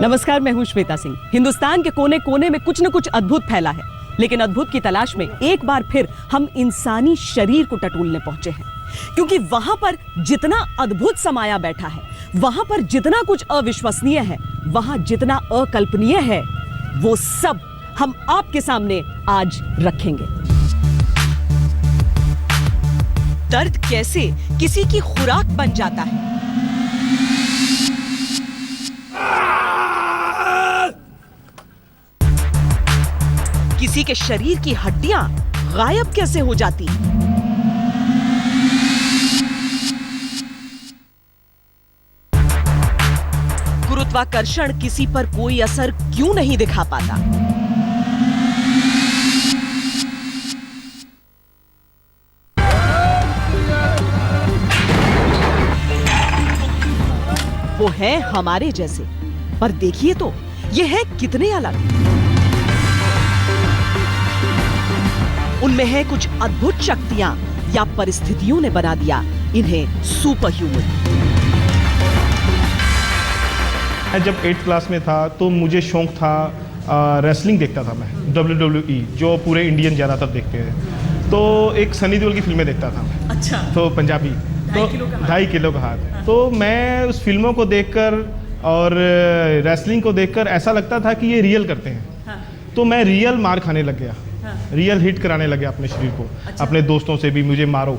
नमस्कार, मैं हूं श्वेता सिंह। हिंदुस्तान के कोने कोने में कुछ न कुछ अद्भुत फैला है, लेकिन अद्भुत की तलाश में एक बार फिर हम इंसानी शरीर को टटोलने पहुंचे हैं, क्योंकि वहां पर जितना अद्भुत समाया बैठा है, वहां पर जितना कुछ अविश्वसनीय है, वहां जितना अकल्पनीय है, वो सब हम आपके सामने आज रखेंगे। दर्द कैसे किसी की खुराक बन जाता है, किसी के शरीर की हड्डियां गायब कैसे हो जाती हैं, गुरुत्वाकर्षण किसी पर कोई असर क्यों नहीं दिखा पाता, वो है हमारे जैसे, पर देखिए तो ये है कितने अलग। उनमें है कुछ अद्भुत शक्तियां या परिस्थितियों ने बना दिया इन्हें सुपर ह्यूमन। मैं जब 8th क्लास में था तो मुझे शौक था रेसलिंग देखता था मैं, WWE जो पूरे इंडियन ज़्यादातर देखते हैं। तो एक सनी देओल की फिल्में देखता था मैं। अच्छा। तो पंजाबी, तो 2.5 किलो का हाथ। तो मैं उस फिल्मों को देखकर और रेसलिंग को देखकर ऐसा लगता था कि ये रियल करते हैं। हाँ। तो मैं रियल मार खाने लग गया। हाँ। रियल हिट कराने लगे अपने शरीर को। अच्छा। अपने दोस्तों से भी मुझे मारो,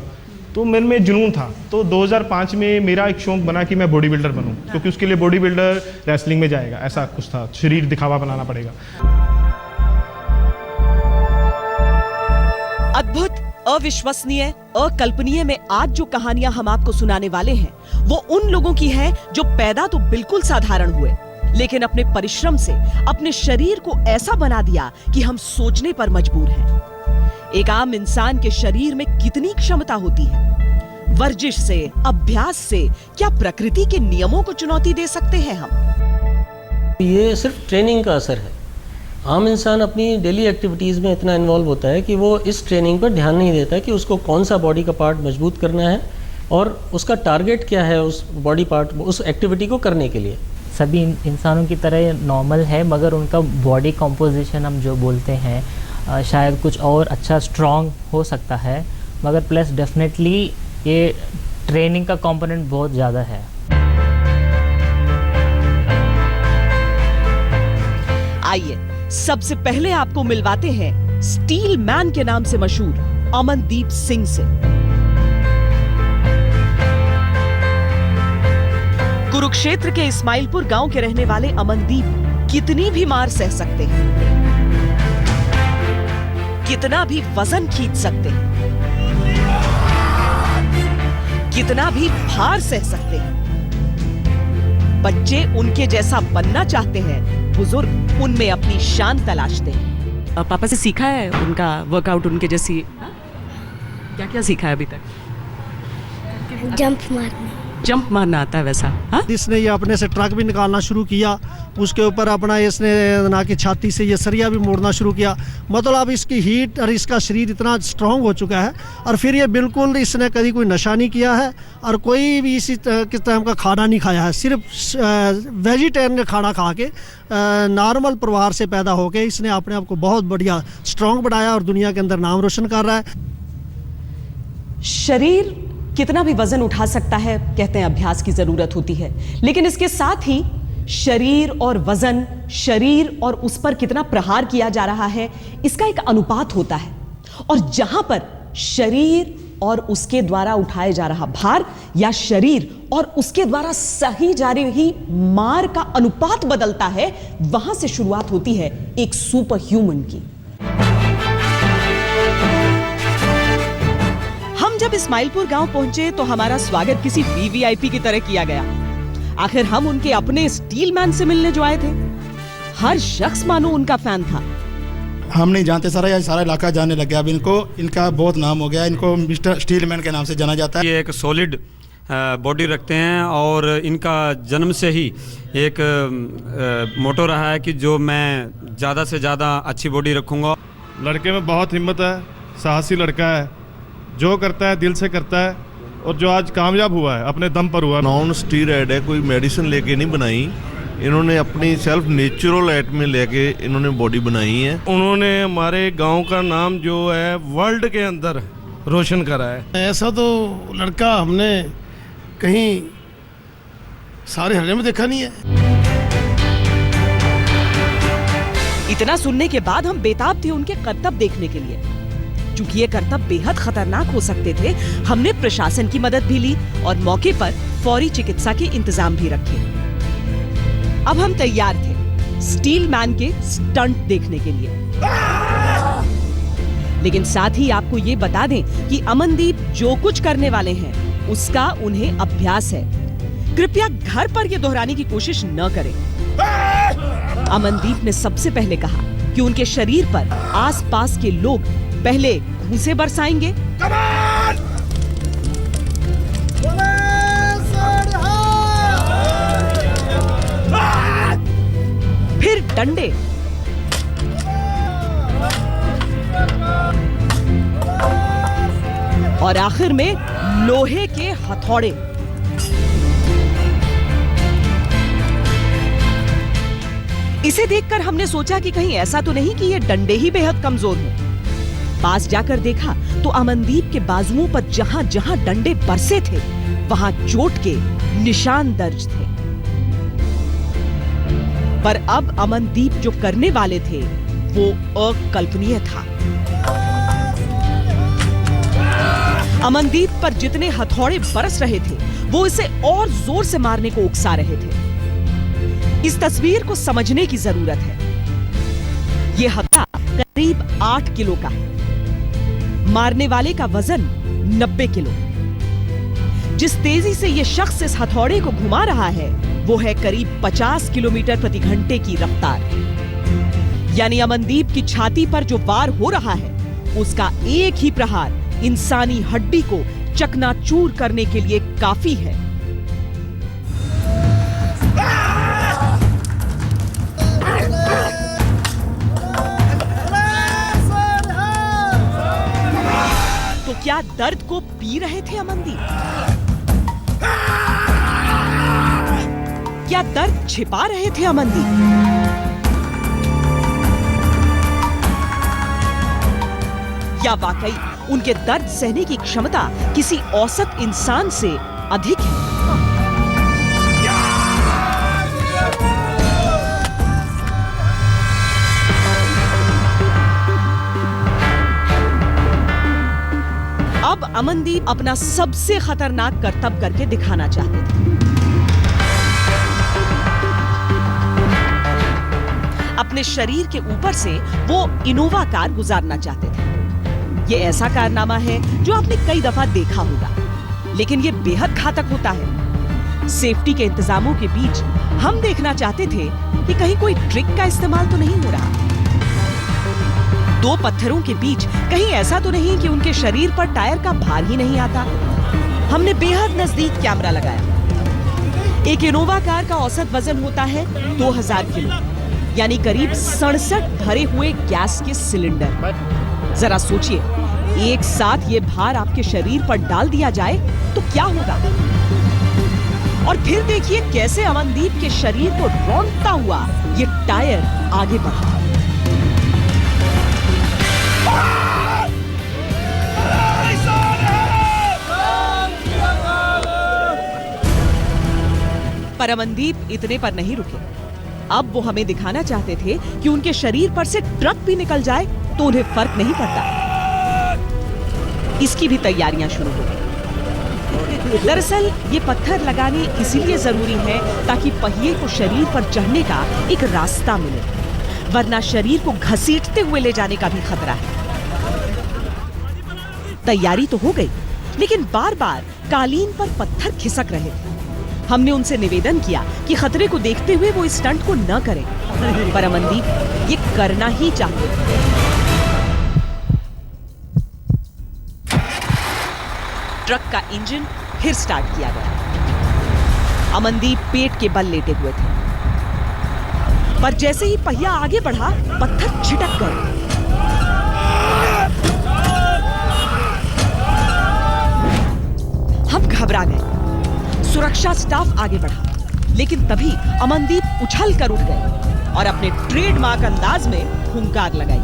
तो मेरे में जुनून था। तो 2005 में मेरा एक शौक बना कि मैं बॉडी बिल्डर बनूं। हाँ। क्योंकि उसके लिए बॉडी बिल्डर रेसलिंग में जाएगा, ऐसा कुछ था, शरीर दिखावा बनाना पड़ेगा। अद्भुत, अविश्वसनीय, अकल्पनीय में आज जो कहानियां हम आपको सुनाने वाले हैं, वो उन लोगों की हैं जो पैदा तो बिल्कुल साधारण हुए, लेकिन अपने परिश्रम से अपने शरीर को ऐसा बना दिया कि हम सोचने पर मजबूर हैं। एक आम इंसान के शरीर में कितनी क्षमता होती है? वर्जिश से, अभ्यास से क्या प्रकृति के नियमों को चुनौती दे सकते हैं हम? ये सिर्फ ट्रेनिंग का असर है। आम इंसान अपनी डेली एक्टिविटीज़ में इतना इन्वॉल्व होता है कि वो इस ट्रेनिंग पर ध्यान नहीं देता कि उसको कौन सा बॉडी का पार्ट मजबूत करना है और उसका टारगेट क्या है उस बॉडी पार्ट, उस एक्टिविटी को करने के लिए। सभी इंसानों की तरह नॉर्मल है, मगर उनका बॉडी कॉम्पोजिशन हम जो बोलते हैं शायद कुछ और अच्छा स्ट्रॉन्ग हो सकता है, मगर प्लस डेफिनेटली ये ट्रेनिंग का कंपोनेंट बहुत ज़्यादा है। आइए सबसे पहले आपको मिलवाते हैं स्टील मैन के नाम से मशहूर अमनदीप सिंह से। कुरुक्षेत्र के इस्माइलपुर गांव के रहने वाले अमनदीप कितनी भी मार सह सकते हैं, कितना भी वजन खींच सकते हैं, कितना भी भार सह सकते हैं। बच्चे उनके जैसा बनना चाहते हैं, बुजुर्ग उनमें अपनी शान तलाशते हैं। पापा से सीखा है उनका वर्कआउट, उनके जैसी क्या क्या सीखा है अभी तक? जंप मारना आता है वैसा? हाँ? इसने ये अपने से ट्रक भी निकालना शुरू किया, उसके ऊपर अपना इसने ना कि छाती से ये सरिया भी मोड़ना शुरू किया। मतलब अब इसकी हीट और इसका शरीर इतना स्ट्रॉन्ग हो चुका है, और फिर ये बिल्कुल इसने कभी कोई नशा नहीं किया है और कोई भी इसी किस तरह का खाना नहीं खाया है। सिर्फ वेजिटेरियन खाना खा के नॉर्मल परिवार से पैदा होके इसने अपने आप को बहुत बढ़िया स्ट्रॉन्ग बनाया और दुनिया के अंदर नाम रोशन कर रहा है। शरीर कितना भी वजन उठा सकता है, कहते हैं अभ्यास की जरूरत होती है, लेकिन इसके साथ ही शरीर और वजन, शरीर और उस पर कितना प्रहार किया जा रहा है, इसका एक अनुपात होता है। और जहां पर शरीर और उसके द्वारा उठाए जा रहा भार या शरीर और उसके द्वारा सही जा रही मार का अनुपात बदलता है, वहां से शुरुआत होती है एक सुपर ह्यूमन की। जब इस्माइलपुर गांव पहुंचे तो हमारा स्वागत किसी वीवीआईपी की तरह किया गया। आखिर हम उनके अपने स्टील मैन से मिलने जो आए थे। हर शख्स मानो उनका फैन था। हम नहीं जानते, सारा इलाका जानने लग गया। अब इनका बहुत नाम हो गया, इनको मिस्टर स्टील मैन के नाम से जाना जाता है। ये एक सॉलिड बॉडी रखते हैं और इनका जन्म से ही एक मोटो रहा है कि जो मैं ज़्यादा से ज़्यादा अच्छी बॉडी रखूँगा। लड़के में बहुत हिम्मत है, साहसी लड़का है, जो करता है दिल से करता है, और जो आज कामयाब हुआ है अपने दम पर हुआ। नॉन स्टीरॉयड है, कोई मेडिसिन लेके नहीं बनाई, इन्होंने अपनी सेल्फ नेचुरल एट में लेके इन्होंने बॉडी बनाई है। उन्होंने हमारे गांव का नाम जो है वर्ल्ड के अंदर रोशन करा है। ऐसा तो लड़का हमने कहीं सारे हरियाणा में देखा नहीं है। इतना सुनने के बाद हम बेताब थे उनके करतब देखने के लिए। चूंकि ये करतब बेहद खतरनाक हो सकते थे, हमने प्रशासन की मदद भी ली और मौके पर फौरी चिकित्सा के इंतजाम भी रखे। अब हम तैयार थे स्टील मैन के स्टंट देखने के लिए। लेकिन साथ ही आपको ये बता दें कि अमनदीप जो कुछ करने वाले हैं उसका उन्हें अभ्यास है। कृपया घर पर यह दोहराने की कोशिश न करें। अमनदीप ने सबसे पहले कहा कि उनके शरीर पर आसपास के लोग पहले घूंसे बरसाएंगे, फिर डंडे, और आखिर में लोहे के हथौड़े। इसे देखकर हमने सोचा कि कहीं ऐसा तो नहीं कि ये डंडे ही बेहद कमजोर हो। पास जाकर देखा तो अमनदीप के बाजुओं पर जहां जहां डंडे बरसे थे वहां चोट के निशान दर्ज थे। पर अब अमनदीप जो करने वाले थे वो अकल्पनीय था। अमनदीप पर जितने हथौड़े बरस रहे थे वो इसे और जोर से मारने को उकसा रहे थे। इस तस्वीर को समझने की जरूरत है। यह हत्या करीब 8 किलो का है। मारने वाले का वजन 90 किलो। जिस तेजी से यह शख्स इस हथौड़े को घुमा रहा है वो है करीब 50 किलोमीटर प्रति घंटे की रफ्तार। यानी अमनदीप की छाती पर जो वार हो रहा है उसका एक ही प्रहार इंसानी हड्डी को चकनाचूर करने के लिए काफी है। तो क्या दर्द को पी रहे थे अमनदीप? क्या दर्द छिपा रहे थे अमनदीप? या वाकई उनके दर्द सहने की क्षमता किसी औसत इंसान से अधिक है? अब अमनदीप अपना सबसे खतरनाक करतब करके दिखाना चाहते थे। अपने शरीर के ऊपर से वो इनोवा कार गुजारना चाहते थे। ये ऐसा कारनामा है जो आपने कई दफा देखा होगा, लेकिन ये बेहद घातक होता है। सेफ्टी के इंतजामों के बीच हम देखना चाहते थे कि कहीं कोई ट्रिक का इस्तेमाल तो नहीं हो रहा। दो पत्थरों के बीच कहीं ऐसा तो नहीं कि उनके शरीर पर टायर का भार ही नहीं आता। हमने बेहद नजदीक कैमरा लगाया। एक इनोवा कार का औसत वजन होता है 2000 किलो, यानी करीब 67 भरे हुए गैस के सिलेंडर। जरा सोचिए, एक साथ ये भार आपके शरीर पर डाल दिया जाए तो क्या होगा। और फिर देखिए कैसे अमनदीप के शरीर को रौंदता हुआ ये टायर आगे बढ़ा। पर अमनदीप इतने पर नहीं रुके। अब वो हमें दिखाना चाहते थे कि उनके शरीर पर से ट्रक भी निकल जाए तो उन्हें फर्क नहीं पड़ता। इसकी भी तैयारियां शुरू हो गई। दरअसल ये पत्थर लगाने इसीलिए जरूरी है ताकि पहिए को शरीर पर चढ़ने का एक रास्ता मिले, वरना शरीर को घसीटते हुए ले जाने का भी खतरा है। तैयारी तो हो गई, लेकिन बार बार कालीन पर पत्थर खिसक रहे थे। हमने उनसे निवेदन किया कि खतरे को देखते हुए वो इस स्टंट को न करें, पर अमनदीप ये करना ही चाहते थे। ट्रक का इंजन फिर स्टार्ट किया गया। अमनदीप पेट के बल लेटे हुए थे, पर जैसे ही पहिया आगे बढ़ा पत्थर छिटक गए। हम घबरा गए। सुरक्षा स्टाफ आगे बढ़ा, लेकिन तभी अमनदीप उछल कर उठ गए और अपने ट्रेडमार्क अंदाज में हुंकार लगाई।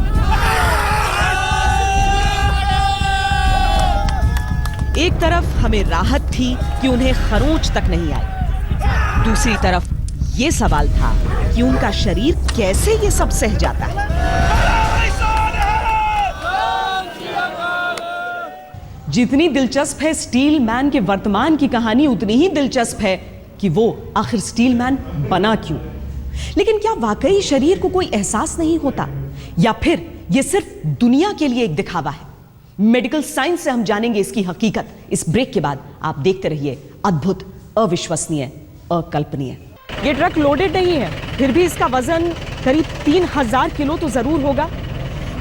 एक तरफ हमें राहत थी कि उन्हें खरोंच तक नहीं आई, दूसरी तरफ ये सवाल था कि उनका शरीर कैसे ये सब सह जाता है। जितनी दिलचस्प है स्टील मैन के वर्तमान की कहानी, उतनी ही दिलचस्प है कि वो आखिर स्टील मैन बना क्यों। लेकिन क्या वाकई शरीर को कोई एहसास नहीं होता, या फिर ये सिर्फ दुनिया के लिए एक दिखावा है? मेडिकल साइंस से हम जानेंगे इसकी हकीकत। इस ब्रेक के बाद आप देखते रहिए अद्भुत, अविश्वसनीय, अकल्पनीय। ये ट्रक लोडेड नहीं है, फिर भी इसका वजन करीब 3000 किलो तो जरूर होगा।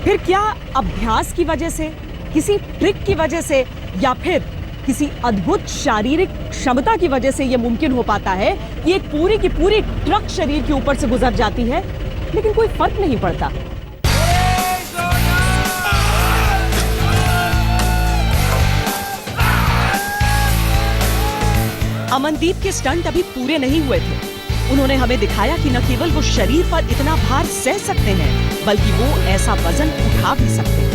फिर क्या अभ्यास की वजह से, किसी ट्रिक की वजह से, या फिर किसी अद्भुत शारीरिक क्षमता की वजह से यह मुमकिन हो पाता है कि एक पूरी की पूरी ट्रक शरीर के ऊपर से गुजर जाती है, लेकिन कोई फर्क नहीं पड़ता। अमनदीप के स्टंट अभी पूरे नहीं हुए थे। उन्होंने हमें दिखाया कि न केवल वो शरीर पर इतना भार सह सकते हैं, बल्कि वो ऐसा वजन उठा भी सकते हैं।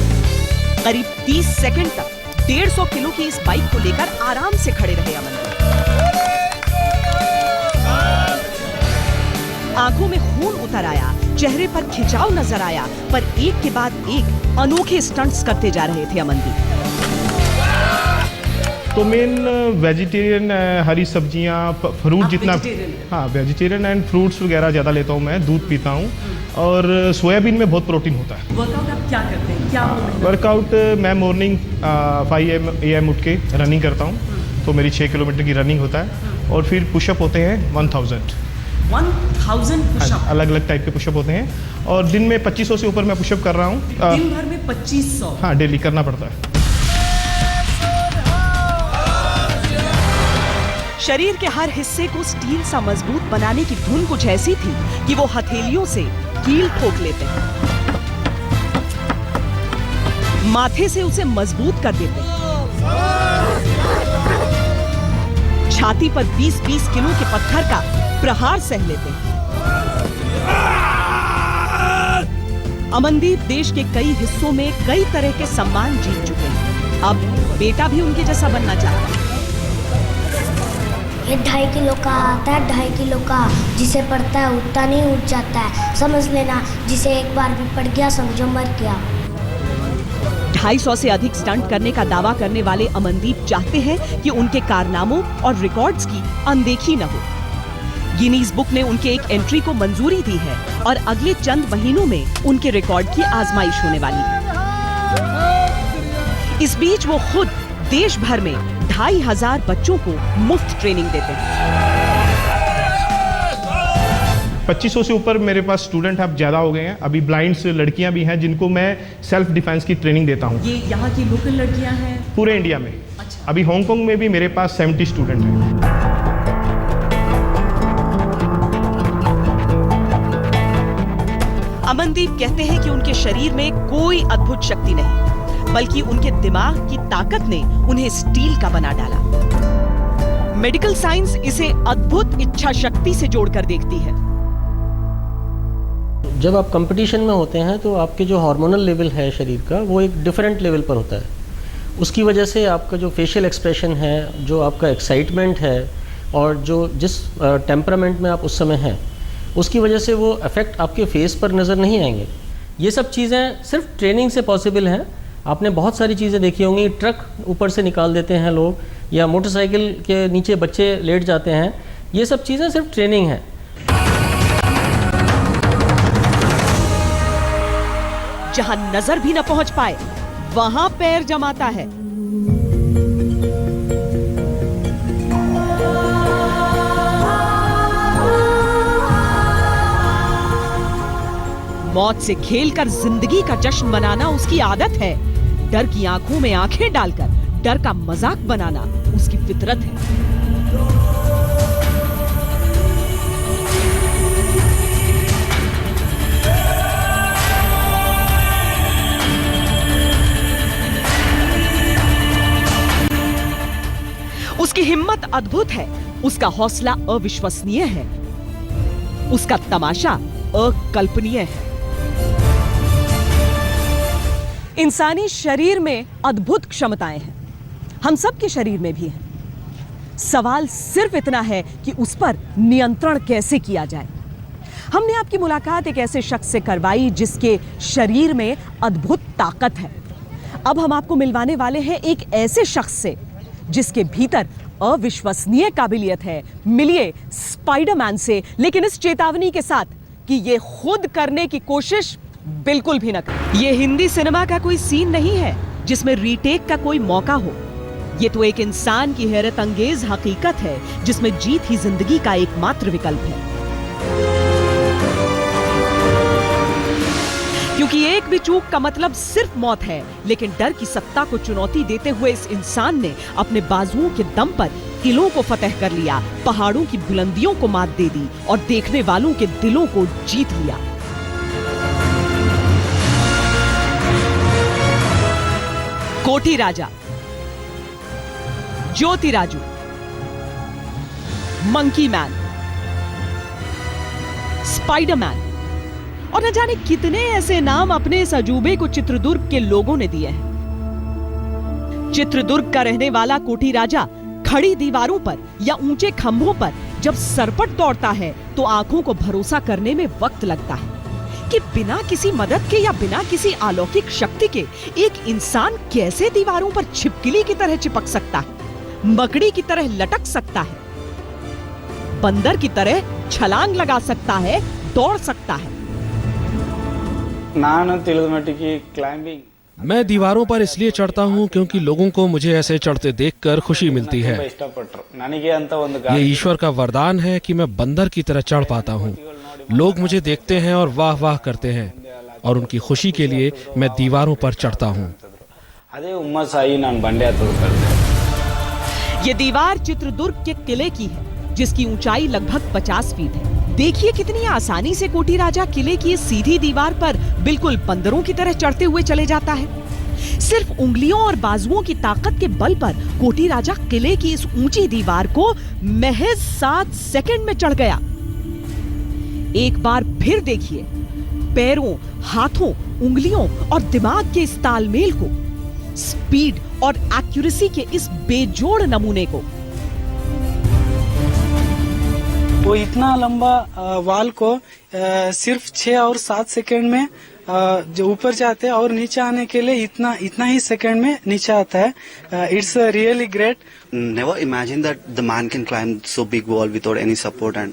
करीब 30 सेकंड तक 150 किलो की इस बाइक को लेकर आराम से खड़े रहे अमनदीप। आंखों में खून उतर आया, चेहरे पर खिंचाव नजर आया, पर एक के बाद एक अनोखे स्टंट्स करते जा रहे थे अमनदीप। तो मेन वेजिटेरियन, हरी सब्जियां, फ्रूट जितना, हाँ वेजिटेरियन एंड फ्रूट्स वगैरह ज़्यादा लेता हूँ मैं, दूध पीता हूँ, और सोयाबीन में बहुत प्रोटीन होता है। वर्कआउट आप क्या करते हैं? क्या वर्कआउट मैं मॉर्निंग 5 AM उठ के रनिंग करता हूँ, तो मेरी 6 किलोमीटर की रनिंग होता है, और फिर पुशअप होते हैं 1000 पुशअप, अलग अलग टाइप के पुशअप होते हैं, और दिन में 2500 से ऊपर मैं पुशअप कर रहा हूँ। दिन भर में 2500? हाँ, डेली करना पड़ता है। शरीर के हर हिस्से को स्टील सा मजबूत बनाने की धुन कुछ ऐसी थी कि वो हथेलियों से कील ठोक लेते हैं, माथे से उसे मजबूत कर देते हैं, छाती पर 20-20 किलो के पत्थर का प्रहार सह लेते हैं। अमनदीप देश के कई हिस्सों में कई तरह के सम्मान जीत चुके हैं। अब बेटा भी उनके जैसा बनना चाहता है। ये 2.5 किलो का आता है, 2.5 किलो का जिसे पड़ता है उतना नहीं उठ जाता है, समझ लेना। जिसे एक बार भी पड़ गया समझो मर गया। 250 से अधिक स्टंट करने का दावा करने वाले अमनदीप चाहते हैं कि उनके कारनामों और रिकॉर्ड्स की अनदेखी न हो। गिनीज बुक ने उनके एक एंट्री को मंजूरी दी है और अगले चंद महीनों में उनके रिकॉर्ड की आजमाइश होने वाली है। इस बीच वो खुद देश भर में 2500 बच्चों को मुफ्त ट्रेनिंग देते हैं। 2500 से ऊपर मेरे पास स्टूडेंट अब ज़्यादा हो गए हैं। अभी ब्लाइंड्स लड़कियां भी हैं जिनको मैं सेल्फ डिफेंस की ट्रेनिंग देता हूं। ये यहाँ की लोकल लड़कियां हैं? पूरे इंडिया में। अच्छा। अभी हांगकांग में भी मेरे पास 70 स्टूडेंट हैं। अमनदीप कहते हैं कि उनके शरीर में कोई अद्भुत शक्ति नहीं, बल्कि उनके दिमाग की ताकत ने उन्हें स्टील का बना डाला। मेडिकल साइंस इसे अद्भुत इच्छा शक्ति से जोड़कर देखती है। जब आप कंपटीशन में होते हैं तो आपके जो हार्मोनल लेवल है शरीर का, वो एक डिफरेंट लेवल पर होता है। उसकी वजह से आपका जो फेशियल एक्सप्रेशन है, जो आपका एक्साइटमेंट है, और जो जिस टेम्परामेंट में आप उस समय हैं, उसकी वजह से वो इफ़ेक्ट आपके फेस पर नज़र नहीं आएंगे। ये सब चीज़ें सिर्फ ट्रेनिंग से पॉसिबल हैं। आपने बहुत सारी चीज़ें देखी होंगी, ट्रक ऊपर से निकाल देते हैं लोग, या मोटरसाइकिल के नीचे बच्चे लेट जाते हैं। ये सब चीज़ें सिर्फ ट्रेनिंग है। जहां नजर भी न पहुंच पाए, वहां पैर जमाता है। मौत से खेलकर जिंदगी का जश्न मनाना उसकी आदत है। डर की आंखों में आंखें डालकर डर का मजाक बनाना उसकी फितरत है। उसकी हिम्मत अद्भुत है। उसका हौसला अविश्वसनीय है, उसका तमाशा अकल्पनीय है। इंसानी शरीर में अद्भुत क्षमताएं हैं, हम सबके शरीर में भी हैं। सवाल सिर्फ इतना है कि उस पर नियंत्रण कैसे किया जाए। हमने आपकी मुलाकात एक ऐसे शख्स से करवाई जिसके शरीर में अद्भुत ताकत है। अब हम आपको मिलवाने वाले हैं एक ऐसे शख्स से जिसके भीतर अविश्वसनीय काबिलियत है। मिलिए स्पाइडरमैन से, लेकिन इस चेतावनी के साथ कि ये खुद करने की कोशिश बिल्कुल भी न करें। ये हिंदी सिनेमा का कोई सीन नहीं है जिसमें रीटेक का कोई मौका हो। ये तो एक इंसान की हैरत अंगेज हकीकत है जिसमें जीत ही जिंदगी का एकमात्र विकल्प है। क्योंकि एक भी चूक का मतलब सिर्फ मौत है, लेकिन डर की सत्ता को चुनौती देते हुए इस इंसान ने अपने बाजुओं के दम पर किलों को फतह कर लिया, पहाड़ों की बुलंदियों को मात दे दी और देखने वालों के दिलों को जीत लिया। कोटी राजा, ज्योति राजू, मंकी मैन, स्पाइडरमैन और न जाने कितने ऐसे नाम अपने इस अजूबे को चित्रदुर्ग के लोगों ने दिए हैं। चित्रदुर्ग का रहने वाला कोटी राजा खड़ी दीवारों पर या ऊंचे खंभों पर जब सरपट दौड़ता है तो आंखों को भरोसा करने में वक्त लगता है कि बिना किसी मदद के या बिना किसी अलौकिक शक्ति के एक इंसान कैसे दीवारों पर छिपकली की तरह चिपक सकता है, मकड़ी की तरह लटक सकता है, बंदर की तरह छलांग लगा सकता है, दौड़ सकता है। मैं दीवारों पर इसलिए चढ़ता हूँ क्योंकि लोगों को मुझे ऐसे चढ़ते देखकर खुशी मिलती है। ये ईश्वर का वरदान है कि मैं बंदर की तरह चढ़ पाता हूँ। लोग मुझे देखते हैं और वाह वाह करते हैं और उनकी खुशी के लिए मैं दीवारों पर चढ़ता हूँ। ये दीवार चित्रदुर्ग के किले की है जिसकी ऊंचाई लगभग 50 फीट है। देखिए कितनी आसानी से कोटी राजा किले की इस सीधी दीवार पर बिल्कुल बंदरों की तरह चढ़ते हुए चले जाता है। सिर्फ उंगलियों और बाजुओं की ताकत के बल पर कोटी राजा किले की इस ऊंची दीवार को महज 7 सेकंड में चढ़ गया। एक बार फिर देखिए पैरों, हाथों, उंगलियों और दिमाग के इस तालमेल को, स्पीड और एक्यूरेसी के इस बेजोड़ नमूने को। वो इतना लंबा वाल को सिर्फ 6 और 7 सेकंड में जो ऊपर जाते हैं और नीचे आने के लिए इतना ही सेकंड में नीचे आता है। It's really great. Never imagine that the man can climb so big wall without any support and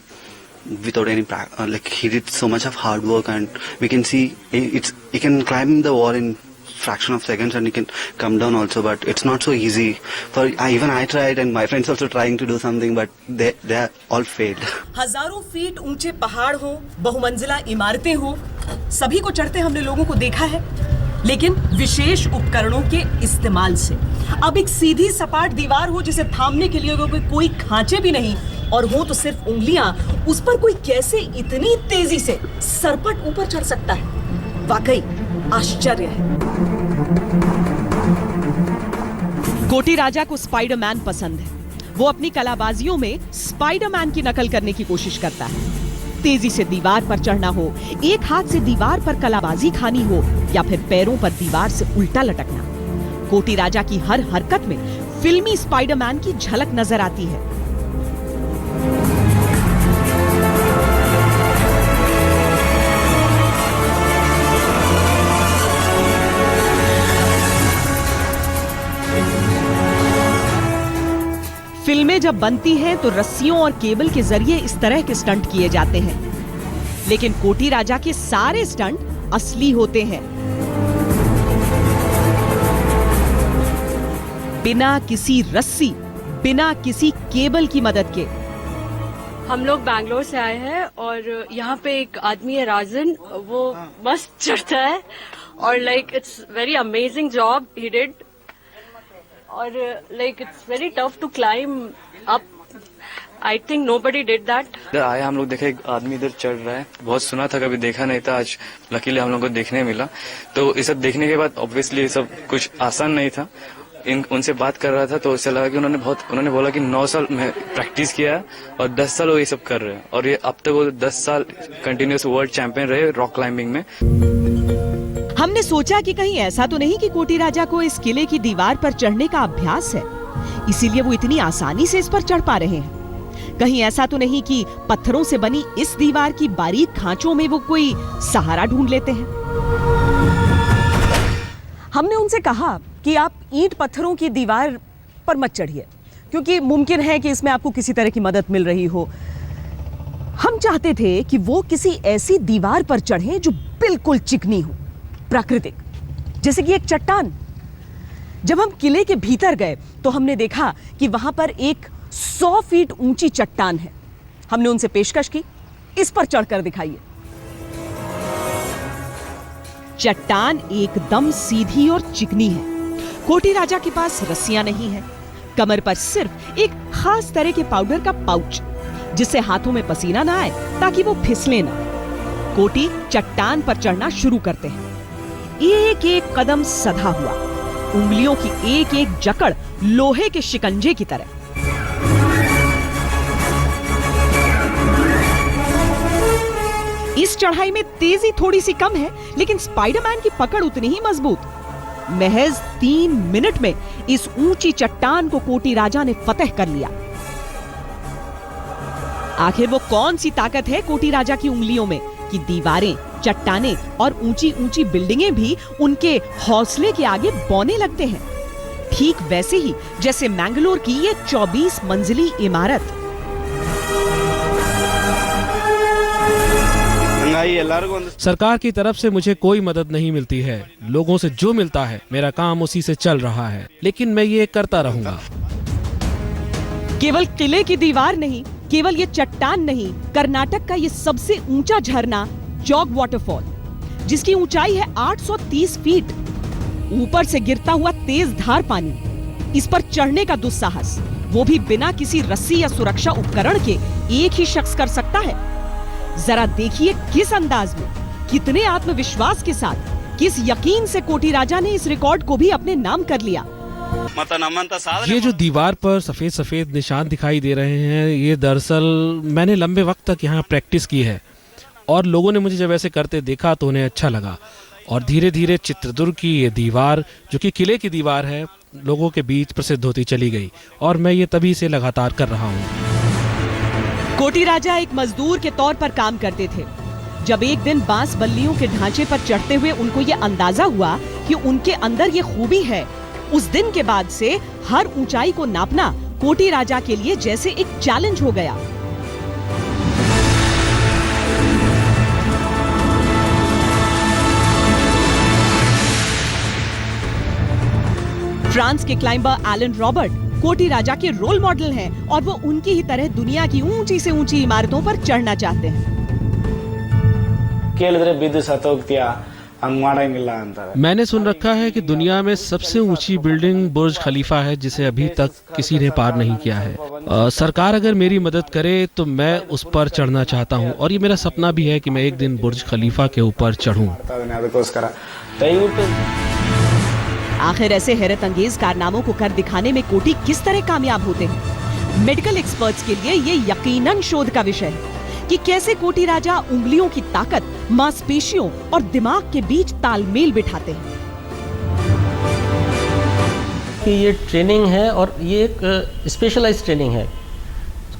without any like he did so much of hard work, and we can see he can climb the wall in fraction of seconds and he can come down also, but it's not so easy for even I tried and my friends also trying to do something, but they all failed. हजारों feet ऊंचे पहाड़ हो, बहुमंजिला इमारतें हो, सभी को चढ़ते हमने लोगों को देखा है, लेकिन विशेष उपकरणों के इस्तेमाल से। अब एक सीधी सपाट दीवार हो जिसे थामने के लिए कोई खांचे भी नहीं और हो तो सिर्फ उंगलियां, उस पर कोई कैसे इतनी तेजी से सरपट ऊपर चढ़ सकता है? वाकई आश्चर्य है। कोटी राजा को स्पाइडरमैन पसंद है। वो अपनी कलाबाजियों में स्पाइडरमैन की नकल करने की कोशिश करता है। तेजी से दीवार पर चढ़ना हो, एक हाथ से दीवार पर कलाबाजी खानी हो या फिर पैरों पर दीवार से उल्टा लटकना, कोटी राजा की हर हरकत में फिल्मी स्पाइडरमैन की झलक नजर आती है। फिल्में जब बनती हैं तो रस्सियों और केबल के जरिए इस तरह के स्टंट किए जाते हैं, लेकिन कोटी राजा के सारे स्टंट असली होते हैं। बिना किसी रस्सी, बिना किसी केबल की मदद के। हम लोग बैंगलोर से आए हैं और यहाँ पे एक आदमी है राजन, वो मस्त चढ़ता है और like it's very amazing job he did और like it's very tough to climb up. I think nobody did that. इधर आए हम लोग देखे एक आदमी इधर चढ़ रहा है, बहुत सुना था कभी देखा नहीं था, आज लकीली हम लोग को देखने मिला। तो ये सब देखने के बाद ऑब्वियसली ये सब कुछ आसान नहीं था, उनसे बात कर रहा था तो उससे लगा कि उन्होंने बोला कि 9 साल में प्रैक्टिस किया है और 10 साल वो ये सब कर रहे हैं, और ये अब तक वो 10 साल कंटिन्यूस वर्ल्ड चैंपियन रहे रॉक क्लाइंबिंग में। हमने सोचा कि कहीं ऐसा तो नहीं कि कोटी राजा को इस किले की दीवार पर चढ़ने का अभ्यास है, इसीलिए वो इतनी आसानी से इस पर चढ़ पा रहे हैं। कहीं ऐसा तो नहीं कि पत्थरों से बनी इस दीवार की बारीक खांचों में वो कोई सहारा ढूंढ लेते हैं। हमने उनसे कहा कि आप ईंट पत्थरों की दीवार पर मत चढ़िए, क्योंकि मुमकिन है कि इसमें आपको किसी तरह की मदद मिल रही हो। हम चाहते थे कि वो किसी ऐसी दीवार पर चढ़ें जो बिल्कुल चिकनी हो, प्राकृतिक, जैसे कि एक चट्टान। जब हम किले के भीतर गए तो हमने देखा कि वहां पर एक 100 फीट ऊंची चट्टान है। हमने उनसे पेशकश की, इस पर चढ़कर दिखाइए। चट्टान एकदम सीधी और चिकनी है। कोटी राजा के पास रस्सियां नहीं है, कमर पर सिर्फ एक खास तरह के पाउडर का पाउच, जिससे हाथों में पसीना ना आए ताकि वो फिसले ना। कोटी चट्टान पर चढ़ना शुरू करते हैं। एक एक कदम सधा हुआ, उंगलियों की एक एक जकड़ लोहे के शिकंजे की तरह। इस चढ़ाई में तेजी थोड़ी सी कम है, लेकिन स्पाइडरमैन की पकड़ उतनी ही मजबूत। महज 3 मिनट में इस ऊंची चट्टान को कोटी राजा ने फतह कर लिया। आखिर वो कौन सी ताकत है कोटी राजा की उंगलियों में कि दीवारें, चट्टानें और ऊंची ऊंची बिल्डिंगें भी उनके हौसले के आगे बौने लगते हैं। ठीक वैसे ही जैसे मैंगलोर की ये 24 मंजिली इमारत। सरकार की तरफ से मुझे कोई मदद नहीं मिलती है। लोगों से जो मिलता है मेरा काम उसी से चल रहा है, लेकिन मैं ये करता रहूंगा। केवल किले की दीवार नहीं, केवल ये चट्टान नहीं, कर्नाटक का ये सबसे ऊंचा झरना जॉग वाटरफॉल, जिसकी ऊंचाई है 830 फीट, ऊपर से गिरता हुआ तेज धार पानी, इस पर चढ़ने का दुस्साहस वो भी बिना किसी रस्सी या सुरक्षा उपकरण के एक ही शख्स कर सकता है। जरा देखिए किस अंदाज में, कितने आत्मविश्वास के साथ, किस यकीन से कोटी राजा ने इस रिकॉर्ड को भी अपने नाम कर लिया। ये जो दीवार पर सफेद सफेद निशान दिखाई दे रहे हैं, ये दरअसल मैंने लंबे वक्त तक यहाँ प्रैक्टिस की है, और लोगों ने मुझे जब ऐसे करते देखा तो उन्हें अच्छा लगा, और धीरे धीरे चित्रदुर्ग की ये दीवार, जो कि किले की दीवार है, लोगों के बीच प्रसिद्ध होती चली गई, और मैं ये तभी से लगातार कर रहा हूँ। कोटी राजा एक मजदूर के तौर पर काम करते थे। जब एक दिन बांस बल्लियों के ढांचे पर चढ़ते हुए उनको ये अंदाजा हुआ कि उनके अंदर ये खूबी है, उस दिन के बाद से हर ऊंचाई को नापना कोटी राजा के लिए जैसे एक चैलेंज हो गया। फ्रांस के क्लाइंबर एलन रॉबर्ट कोटी राजा के रोल मॉडल हैं, और वो उनकी ही तरह दुनिया की ऊंची से ऊंची इमारतों पर चढ़ना चाहते हैं। मैंने सुन रखा है कि दुनिया में सबसे ऊंची बिल्डिंग बुर्ज खलीफा है, जिसे अभी तक किसी ने पार नहीं किया है। सरकार अगर मेरी मदद करे तो मैं उस पर चढ़ना चाहता हूं, और ये मेरा सपना भी है कि मैं एक दिन बुर्ज खलीफा के ऊपर चढ़ूं। आखिर ऐसे हैरत अंगेज कारनामों को कर दिखाने में कोटी किस तरह कामयाब होते हैं? मेडिकल एक्सपर्ट्स के लिए ये यकीनन शोध का विषय है कि कैसे कोटी राजा उंगलियों की ताकत, मांसपेशियों और दिमाग के बीच तालमेल बिठाते हैं। कि ये ट्रेनिंग है, और ये एक स्पेशलाइज्ड ट्रेनिंग है।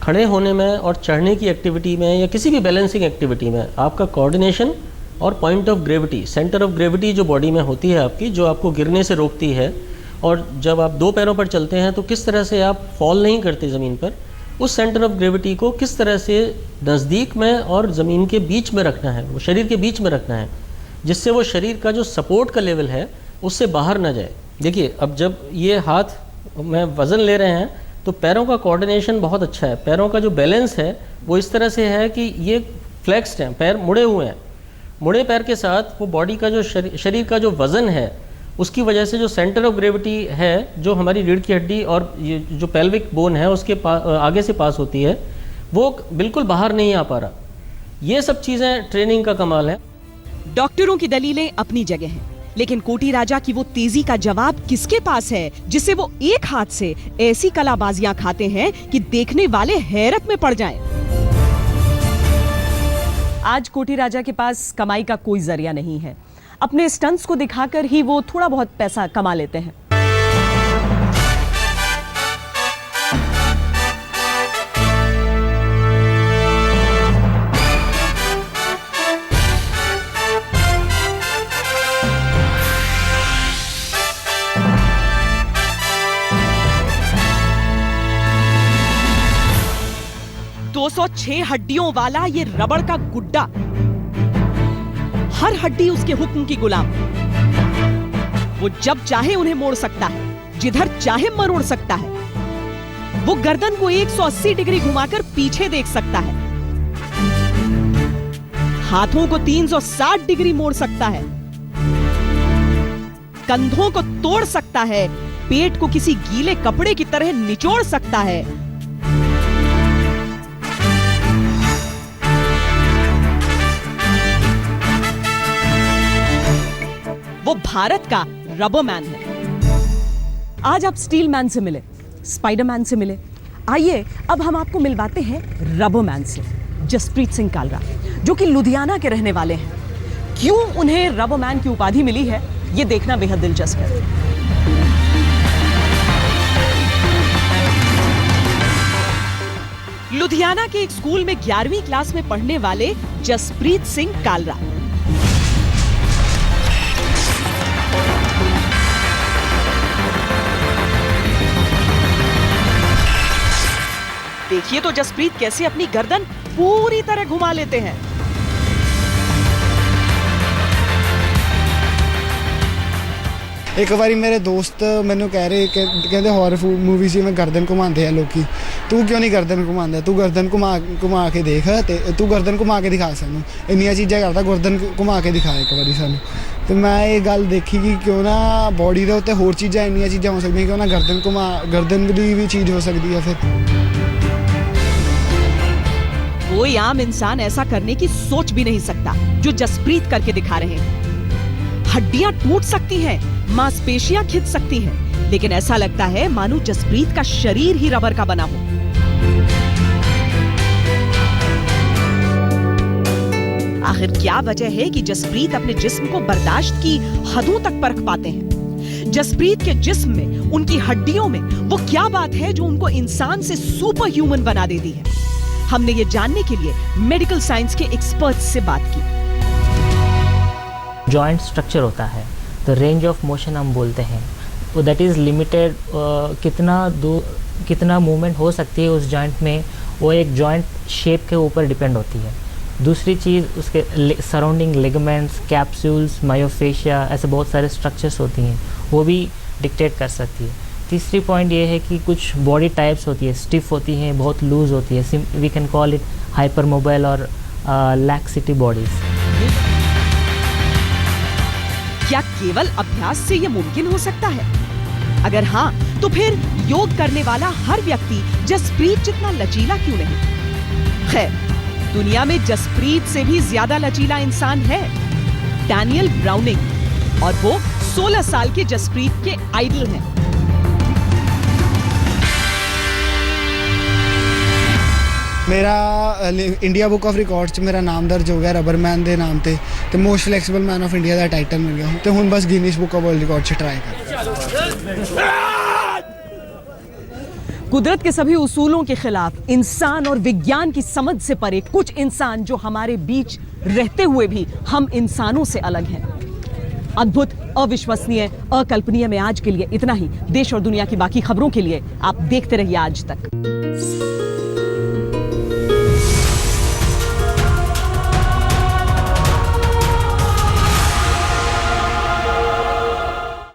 खड़े होने में और चढ़ने की एक्टिविटी में या किसी भी बैलेंसिंग एक्टिविटी में आपका कोऑर्डिनेशन और point of gravity, centre of gravity जो बॉडी में होती है आपकी, जो आपको गिरने से रोकती है, और जब आप 2 पैरों पर चलते हैं तो किस तरह से आप फॉल नहीं करते ज़मीन पर, उस सेंटर ऑफ ग्रेविटी को किस तरह से नज़दीक में और ज़मीन के बीच में रखना है, वो शरीर के बीच में रखना है, जिससे वो शरीर का जो सपोर्ट का लेवल है उससे बाहर ना जाए। देखिए, अब जब ये हाथ में वज़न ले रहे हैं तो पैरों का कोऑर्डिनेशन बहुत अच्छा है, पैरों का जो बैलेंस है वो इस तरह से है कि ये फ्लेक्स्ड हैं, पैर मुड़े हुए हैं। मुड़े पैर के साथ वो बॉडी का जो शरीर का जो वज़न है, उसकी वजह से जो सेंटर ऑफ ग्रेविटी है, जो हमारी रीढ़ की हड्डी और ये जो पेल्विक बोन है उसके आगे से पास होती है, वो बिल्कुल बाहर नहीं आ पा रहा। ये सब चीज़ें ट्रेनिंग का कमाल है। डॉक्टरों की दलीलें अपनी जगह हैं, लेकिन कोटी राजा की वो तेजी का जवाब किसके पास है, जिससे वो एक हाथ से ऐसी कलाबाजियां खाते हैं कि देखने वाले हैरत में पड़ जाएं। आज कोटी राजा के पास कमाई का कोई जरिया नहीं है। अपने स्टंट्स को दिखाकर ही वो थोड़ा बहुत पैसा कमा लेते हैं। दो 206 हड्डियों वाला ये रबड़ का गुड्डा, हर हड्डी उसके हुक्म की गुलाम। वो जब चाहे उन्हें मोड़ सकता है, जिधर चाहे मरोड़ सकता है। वो गर्दन को 180 डिग्री घुमाकर पीछे देख सकता है, हाथों को 360 डिग्री मोड़ सकता है, कंधों को तोड़ सकता है, पेट को किसी गीले कपड़े की तरह निचोड़ सकता है। वो भारत का रबोमैन है। आज आप स्टील मैन से मिले, स्पाइडरमैन से मिले, आइए अब हम आपको मिलवाते हैं रबोमैन से, जसप्रीत सिंह कालरा, जो कि लुधियाना के रहने वाले हैं। क्यों उन्हें रबोमैन की उपाधि मिली है, ये देखना बेहद दिलचस्प है। लुधियाना के एक स्कूल में 11वीं क्लास में पढ़ने वाले जसप्रीत सिंह कालरा। देखिए तो जसप्रीत कैसे अपनी गर्दन पूरी तरह घुमा लेते हैं। एक बारी मेरे दोस्त मैंने कह रहे कहते हॉरर मूवी सी में गर्दन घुमाते हैं लोग, तू क्यों नहीं गर्दन घुमाता, तू गर्दन घुमा के देख, तू गर्दन घुमा के दिखा सानू, इन्नियां चीज़ां करता, गर्दन घुमा के दिखा एक बारी सानू। तो मैं ये गल देखी कि क्यों ना बॉडी के उत्ते होर चीज़ां इन्नियां चीज़ां हो सकदियां, क्यों ना गर्दन की भी चीज़ हो सकती है। फिर कोई आम इंसान ऐसा करने की सोच भी नहीं सकता जो जसप्रीत करके दिखा रहे हैं। हड्डियां टूट सकती हैं, मांसपेशियां खिंच सकती हैं, लेकिन ऐसा लगता है मानो जसप्रीत का शरीर ही रबर का बना हो। आखिर क्या वजह है कि जसप्रीत अपने जिस्म को बर्दाश्त की हदों तक परख पाते हैं? जसप्रीत के जिस्म में, उनकी हड्डियों में वो क्या बात है जो उनको इंसान से सुपर ह्यूमन बना देती है? हमने ये जानने के लिए मेडिकल साइंस के एक्सपर्ट्स से बात की। जॉइंट स्ट्रक्चर होता है तो रेंज ऑफ मोशन हम बोलते हैं, तो दैट इज़ लिमिटेड। कितना मूवमेंट हो सकती है उस जॉइंट में, वो एक जॉइंट शेप के ऊपर डिपेंड होती है। दूसरी चीज़ उसके सराउंडिंग लिगामेंट्स, कैप्सूल्स, मायोफेशिया, ऐसे बहुत सारे स्ट्रक्चर्स होती हैं, वो भी डिक्टेट कर सकती है। तीसरी पॉइंट ये है कि कुछ बॉडी टाइप्स होती है, स्टिफ होती हैं, बहुत लूज होती है, we can call it hyper mobile और लैक्सिटी बॉडीज। क्या केवल अभ्यास से ये मुमकिन हो सकता है? अगर हाँ, तो फिर योग करने वाला हर व्यक्ति जसप्रीत जितना लचीला क्यों नहीं? खैर, दुनिया में जसप्रीत से भी ज्यादा लचीला इंसान है, डैनियल ब्राउनिंग, और वो 16 साल के जसप्रीत के आइडल हैं। मेरा इंडिया बुक ऑफ रिकॉर्ड्स च मेरा नाम दर्ज हो गया रबरमैन के नाम से, तो most flexible man of India का टाइटल मिल गया, तो हुण बस Guinness book of world record से ट्राई कर। कुदरत के सभी उसूलों के खिलाफ इंसान और विज्ञान की समझ से परे कुछ इंसान जो हमारे बीच रहते हुए भी हम इंसानों से अलग हैं। अद्भुत, अविश्वसनीय, अकल्पनीय में आज के लिए इतना ही। देश और दुनिया की बाकी खबरों के लिए आप देखते रहिए आज तक।